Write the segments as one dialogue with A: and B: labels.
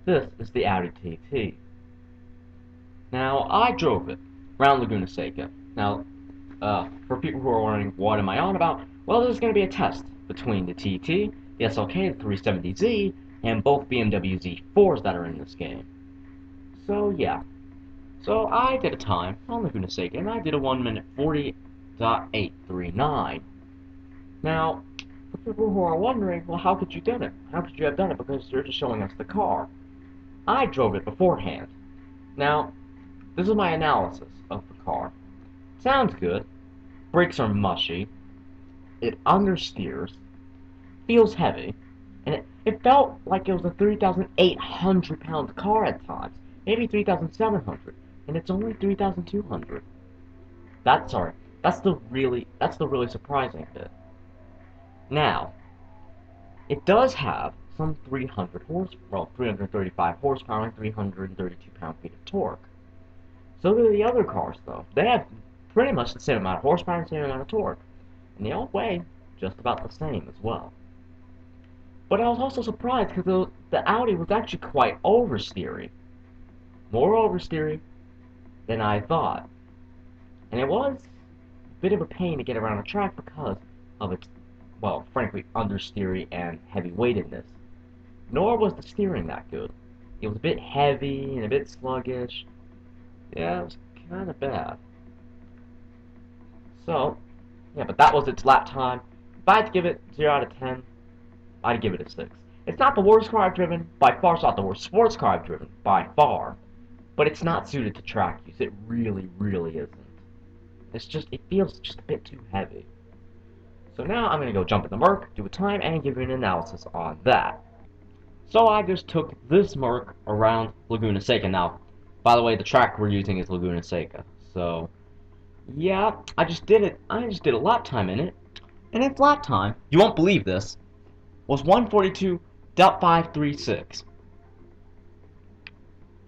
A: This is the Audi TT. Now, I drove it around Laguna Seca. Now, for people who are wondering what am I on about, well, there's going to be a test between the TT, the SLK, the 370Z, and both BMW Z4s that are in this game. So, yeah. So, I did a time on Laguna Seca, and I did a 1 minute 40.839. Now, for people who are wondering, well, how could you do it? How could you have done it? Because you're just showing us the car. I drove it beforehand. Now, this is my analysis of the car. Sounds good. Brakes are mushy. It understeers. Feels heavy. And it felt like it was a 3,800 pound car at times. Maybe 3,700. And it's only 3,200. Sorry. That's the really surprising bit. Now, it does have some 335 horsepower and 332 pound-feet of torque. So do the other cars, though. They have pretty much the same amount of horsepower and the same amount of torque. And they all weigh just about the same as well. But I was also surprised because the Audi was actually quite oversteery. More oversteery than I thought. And it was a bit of a pain to get around a track because of its, well, frankly, understeery and heavy-weightedness. Nor was the steering that good. It was a bit heavy and a bit sluggish. Yeah, it was kind of bad. So, yeah, but that was its lap time. If I had to give it 0 out of 10, I'd give it a 6. It's not the worst car I've driven. By far, it's not the worst sports car I've driven. By far. But it's not suited to track use. It really, really isn't. It feels just a bit too heavy. So now I'm going to go jump in the Merc, do a time, and give you an analysis on that. So I just took this Merc around Laguna Seca. Now, by the way, the track we're using is Laguna Seca. So, yeah, I just did it. I just did a lap time in it. And its lap time, you won't believe this, was 142.536.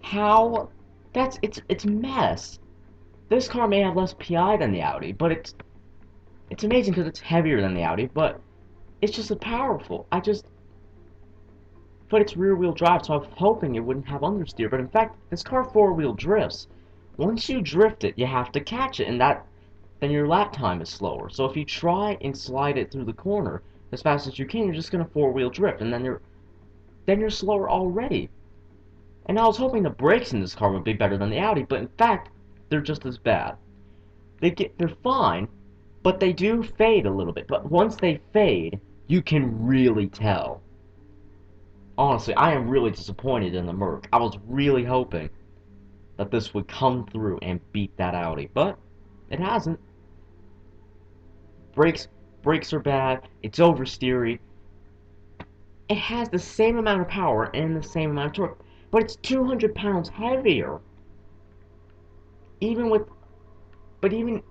A: How? It's a mess. This car may have less PI than the Audi, but it's amazing because it's heavier than the Audi, but it's just as powerful. But it's rear-wheel drive, so I was hoping it wouldn't have understeer. But in fact, this car four-wheel drifts. Once you drift it, you have to catch it, and then your lap time is slower. So if you try and slide it through the corner as fast as you can, you're just gonna four-wheel drift, and then you're slower already. And I was hoping the brakes in this car would be better than the Audi, but in fact, they're just as bad. They're fine, but they do fade a little bit. But once they fade, you can really tell. Honestly, I am really disappointed in the Merc. I was really hoping that this would come through and beat that Audi, but it hasn't. Brakes are bad. It's oversteery. It has the same amount of power and the same amount of torque, but it's 200 pounds heavier. Even with, but even,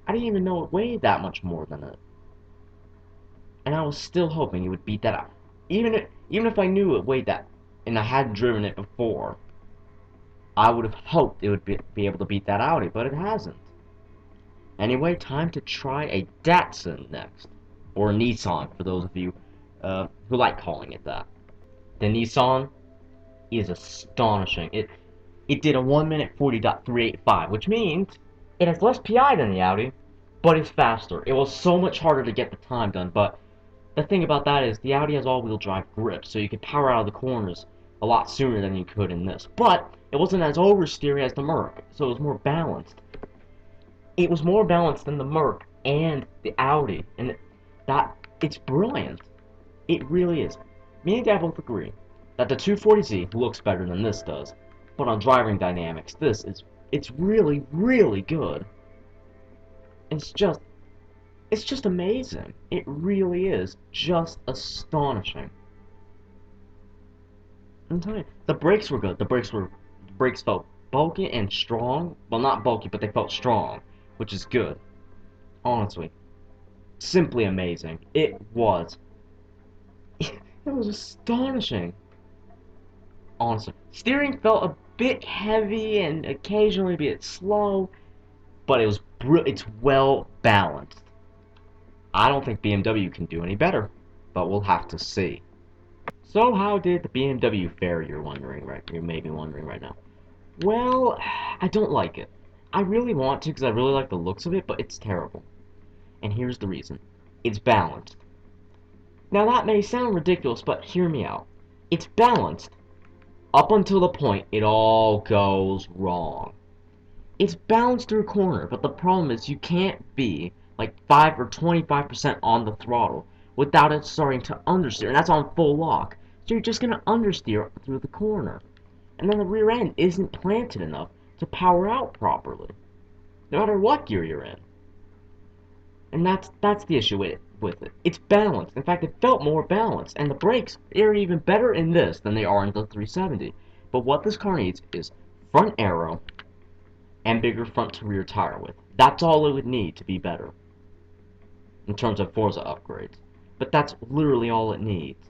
A: I didn't even know it weighed that much more than it. And I was still hoping it would beat that out. Even if I knew it weighed that, and I hadn't driven it before, I would have hoped it would be able to beat that Audi, but it hasn't. Anyway, time to try a Datsun next. Or a Nissan, for those of you who like calling it that. The Nissan is astonishing. It did a 1 minute 40.385, which means it has less PI than the Audi, but it's faster. It was so much harder to get the time done, but the thing about that is the Audi has all-wheel drive grip, so you could power out of the corners a lot sooner than you could in this. But it wasn't as oversteery as the Merc, so it was more balanced. It was more balanced than the Merc and the Audi, and it's brilliant. It really is. Me and Dad both agree that the 240Z looks better than this does, but on driving dynamics, it's really, really good. It's just amazing. It really is just astonishing. I'm telling you, the brakes were good. The brakes felt bulky and strong. Well, not bulky, but they felt strong, which is good. Honestly, simply amazing. It was. It was astonishing. Honestly, steering felt a bit heavy and occasionally a bit slow, but it's well balanced. I don't think BMW can do any better, but we'll have to see. So how did the BMW fare, you're wondering, right? You may be wondering right now. Well, I don't like it. I really want to because I really like the looks of it, but it's terrible. And here's the reason. It's balanced. Now that may sound ridiculous, but hear me out. It's balanced up until the point it all goes wrong. It's balanced through a corner, but the problem is you can't be like 5 or 25% on the throttle without it starting to understeer, and that's on full lock. So you're just going to understeer through the corner. And then the rear end isn't planted enough to power out properly, no matter what gear you're in. And that's the issue with it. It's balanced. In fact, it felt more balanced, and the brakes are even better in this than they are in the 370. But what this car needs is front aero and bigger front to rear tire width. That's all it would need to be better in terms of Forza upgrades. But that's literally all it needs.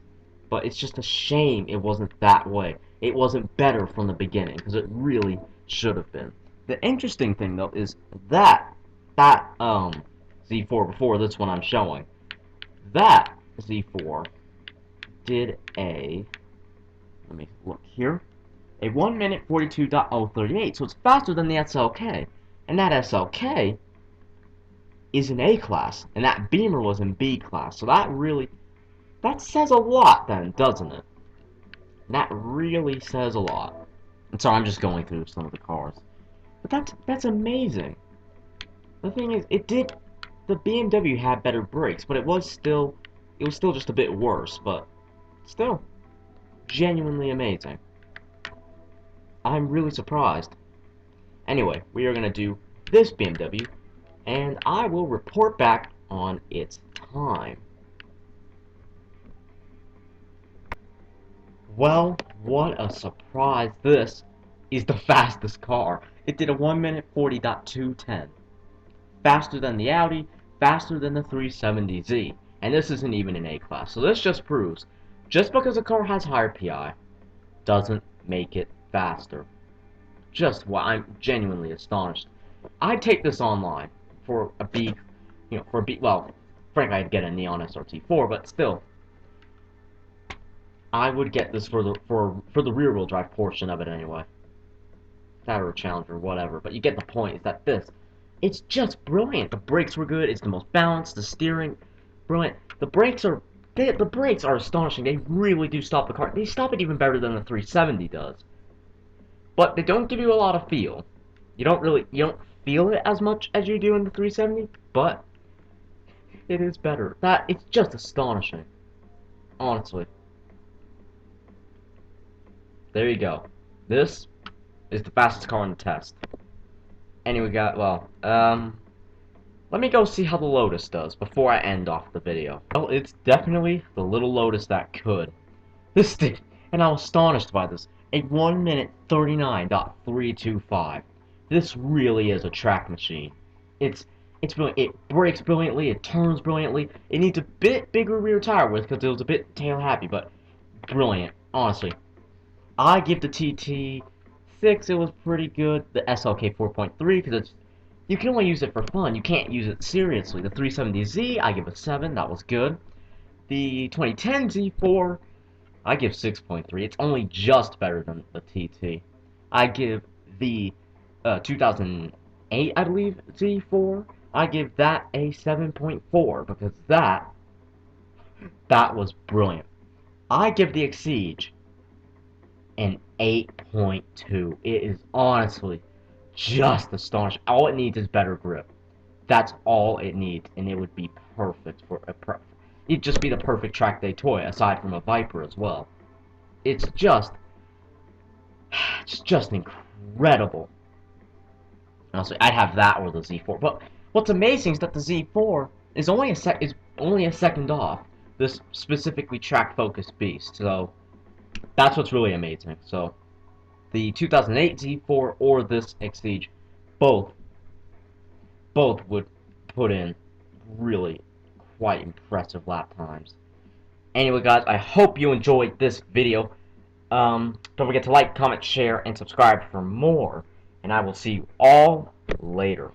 A: But it's just a shame it wasn't that way. It wasn't better from the beginning, because it really should have been. The interesting thing, though, is that Z4 before this one I'm showing, that Z4 did let me look here, a 1 minute 42.038, so it's faster than the SLK. And that SLK is in A class, and that Beamer was in B class, so that says a lot then, doesn't it? That really says a lot. And sorry, I'm just going through some of the cars. But that's amazing. The thing is, the BMW had better brakes, but it was still just a bit worse, but still genuinely amazing. I'm really surprised. Anyway, we are going to do this BMW, and I will report back on its time. Well, what a surprise. This is the fastest car. It did a 1 minute 40.210. Faster than the Audi, faster than the 370Z. And this isn't even an A class. So this just proves, just because a car has higher PI, doesn't make it faster. Just why I'm genuinely astonished. I'd take this online for a B, well, frankly I'd get a Neon SRT4, but still, I would get this for the rear wheel drive portion of it anyway. That or a Challenger, whatever. But you get the point. Is that it's just brilliant. The brakes were good. It's the most balanced. The steering, brilliant. The brakes are astonishing. They really do stop the car. They stop it even better than the 370 does. But they don't give you a lot of feel. You don't feel it as much as you do in the 370. But it is better. It's just astonishing. Honestly. There you go. This is the fastest car in the test. Anyway, let me go see how the Lotus does before I end off the video. Well, it's definitely the little Lotus that could. This did, and I was astonished by this, a 1 minute 39.325. This really is a track machine. It's brilliant. It brakes brilliantly, it turns brilliantly. It needs a bit bigger rear tire width because it was a bit tail happy, but brilliant, honestly. I give the TT 6, it was pretty good. The SLK 4.3, because you can only use it for fun. You can't use it seriously. The 370Z, I give a 7, that was good. The 2010 Z4, I give 6.3. It's only just better than the TT. I give the 2008, I believe, Z4, I give that a 7.4, because that was brilliant. I give the Exige an 8.2. It is honestly just astonishing. All it needs is better grip. That's all it needs, and it would be perfect for it'd just be the perfect track day toy, aside from a Viper as well. It's just incredible. Honestly, I'd have that or the Z4. But what's amazing is that the Z4 is only a second off this specifically track-focused beast. So that's what's really amazing. So, the 2008 Z4 or this Exige, both would put in really quite impressive lap times. Anyway, guys, I hope you enjoyed this video. Don't forget to like, comment, share, and subscribe for more. And I will see you all later.